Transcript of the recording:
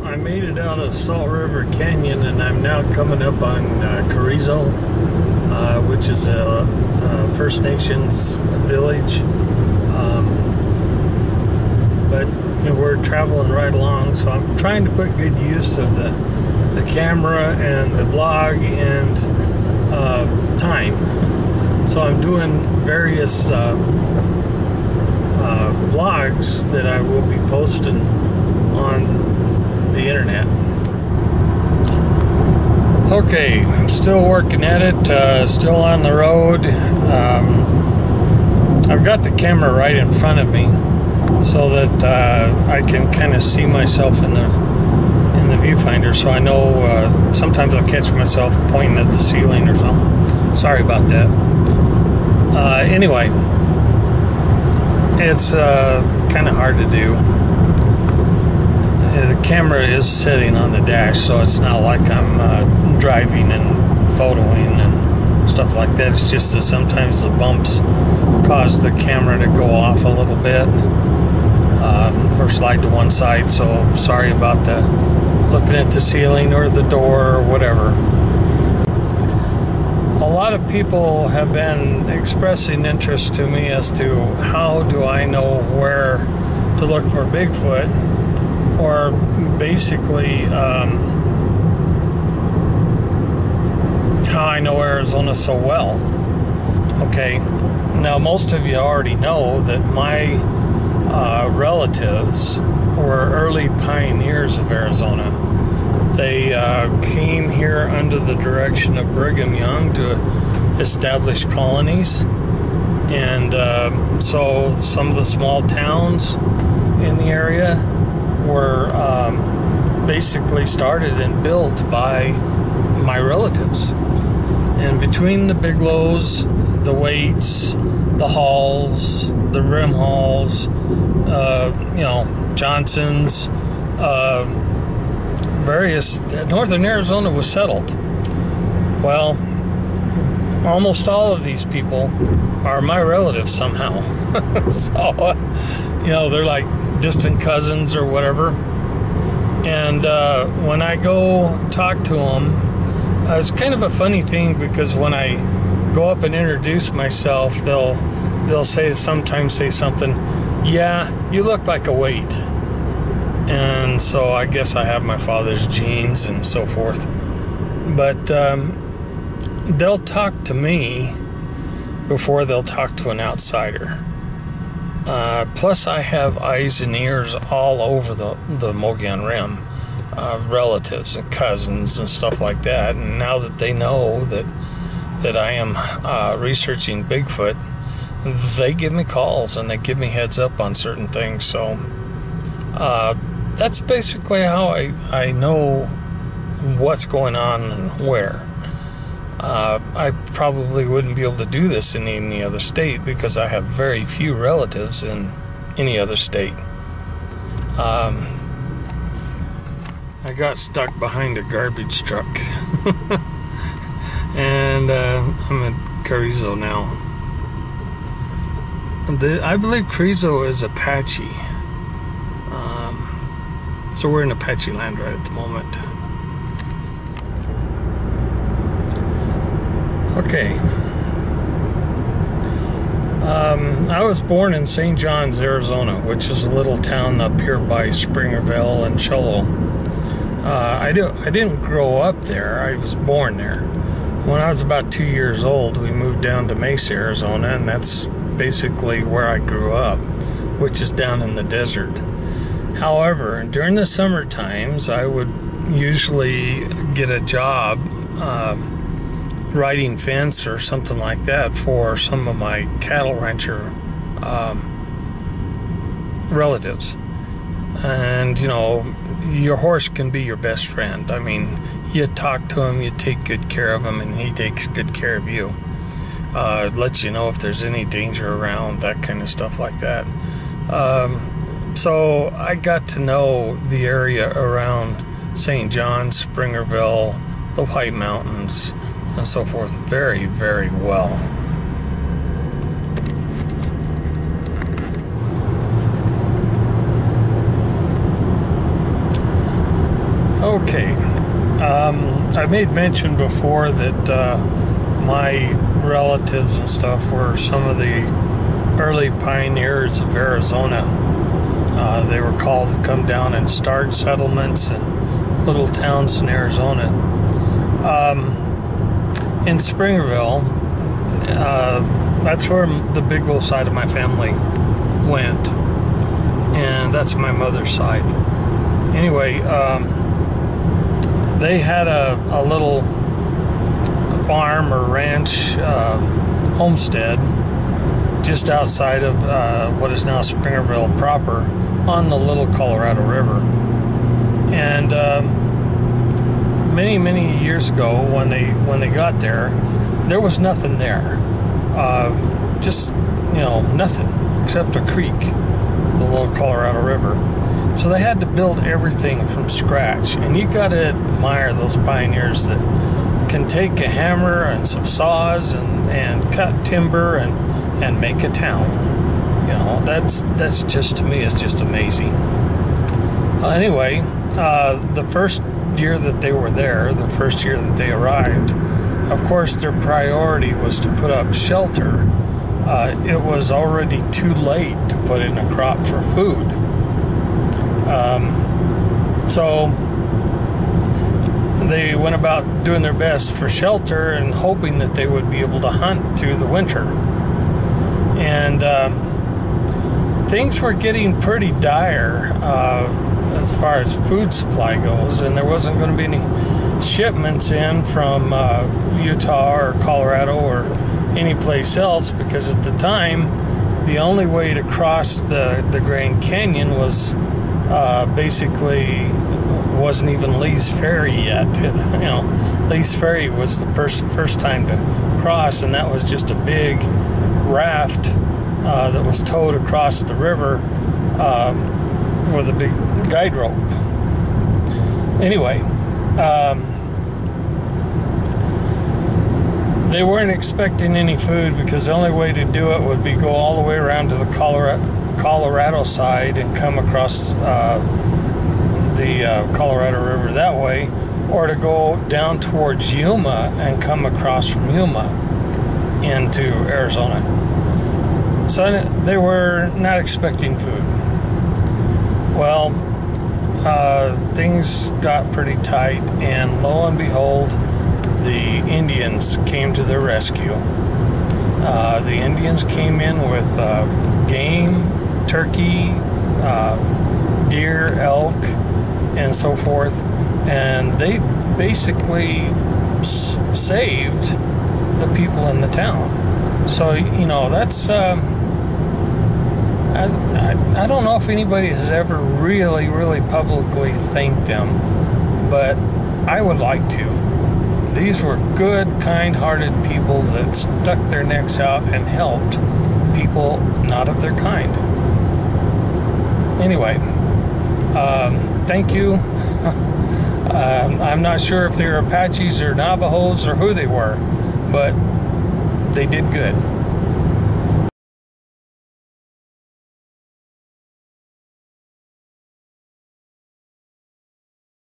I made it out of Salt River Canyon, and I'm now coming up on Carrizo, which is a First Nations village. But we're traveling right along, so I'm trying to put good use of the camera and the blog and time. So I'm doing various blogs that I will be posting on the internet. Okay, still working at it, still on the road. I've got the camera right in front of me so that I can kind of see myself in the viewfinder, so I know sometimes I'll catch myself pointing at the ceiling or something. Sorry about that. Anyway, it's kind of hard to do. The camera is sitting on the dash, so it's not like I'm driving and photoing and stuff like that. It's just that sometimes the bumps cause the camera to go off a little bit or slide to one side, so sorry about the looking at the ceiling or the door or whatever. A lot of people have been expressing interest to me as to how do I know where to look for Bigfoot, or basically how I know Arizona so well. Okay, now most of you already know that my relatives were early pioneers of Arizona. They came here under the direction of Brigham Young to establish colonies, and so some of the small towns in the area were basically started and built by my relatives. And between the Biglows, the Waits, the Halls, the Rim Halls, Johnsons, various, northern Arizona was settled. Well, almost all of these people are my relatives somehow. So, they're like distant cousins or whatever. And when I go talk to them, it's kind of a funny thing, because when I go up and introduce myself, they'll sometimes say something, "Yeah, you look like a Wait." And so I guess I have my father's genes and so forth. But they'll talk to me before they'll talk to an outsider. Plus I have eyes and ears all over the Mogollon Rim, relatives and cousins and stuff like that. And now that they know that I am researching Bigfoot, they give me calls and they give me heads up on certain things. So that's basically how I know what's going on and where. I probably wouldn't be able to do this in any other state, because I have very few relatives in any other state. I got stuck behind a garbage truck. And I'm at Carrizo now. I believe Carrizo is Apache. So we're in Apache land right at the moment. Okay. I was born in St. John's, Arizona, which is a little town up here by Springerville and Cholo. I didn't grow up there. I was born there. When I was about 2 years old, we moved down to Mesa, Arizona, and that's basically where I grew up, which is down in the desert. However, during the summer times, I would usually get a job riding fence or something like that for some of my cattle rancher relatives. And, your horse can be your best friend. I mean, you talk to him, you take good care of him, and he takes good care of you. Lets you know if there's any danger around, that kind of stuff like that. So I got to know the area around St. John, Springerville, the White Mountains, and so forth very, very well. Okay. I made mention before that my relatives and stuff were some of the early pioneers of Arizona. They were called to come down and start settlements and little towns in Arizona. In Springerville, that's where the Bigfoot side of my family went, and that's my mother's side. Anyway, they had a little farm or ranch homestead just outside of what is now Springerville proper on the Little Colorado River. And many years ago, when they got there was nothing there. Just nothing except a creek, the Little Colorado River. So they had to build everything from scratch, and you got to admire those pioneers that can take a hammer and some saws and cut timber and make a town. That's just, to me, is just amazing. Anyway, the first year that they were there, the first year that they arrived, of course their priority was to put up shelter. It was already too late to put in a crop for food. So they went about doing their best for shelter and hoping that they would be able to hunt through the winter. And things were getting pretty dire as far as food supply goes, and there wasn't going to be any shipments in from Utah or Colorado or any place else, because at the time the only way to cross the Grand Canyon was basically wasn't even Lee's Ferry yet. Lee's Ferry was the first time to cross, and that was just a big raft that was towed across the river with a big guide rope. Anyway, they weren't expecting any food, because the only way to do it would be go all the way around to the Colorado side and come across the Colorado River that way, or to go down towards Yuma and come across from Yuma into Arizona. So they were not expecting food. Well, things got pretty tight, and lo and behold, the Indians came to their rescue. The Indians came in with game, turkey, deer, elk, and so forth, and they basically saved the people in the town. So that's I don't know if anybody has ever really publicly thanked them, but I would like to. These were good, kind-hearted people that stuck their necks out and helped people not of their kind. Anyway, thank you. I'm not sure if they were Apaches or Navajos or who they were, but they did good.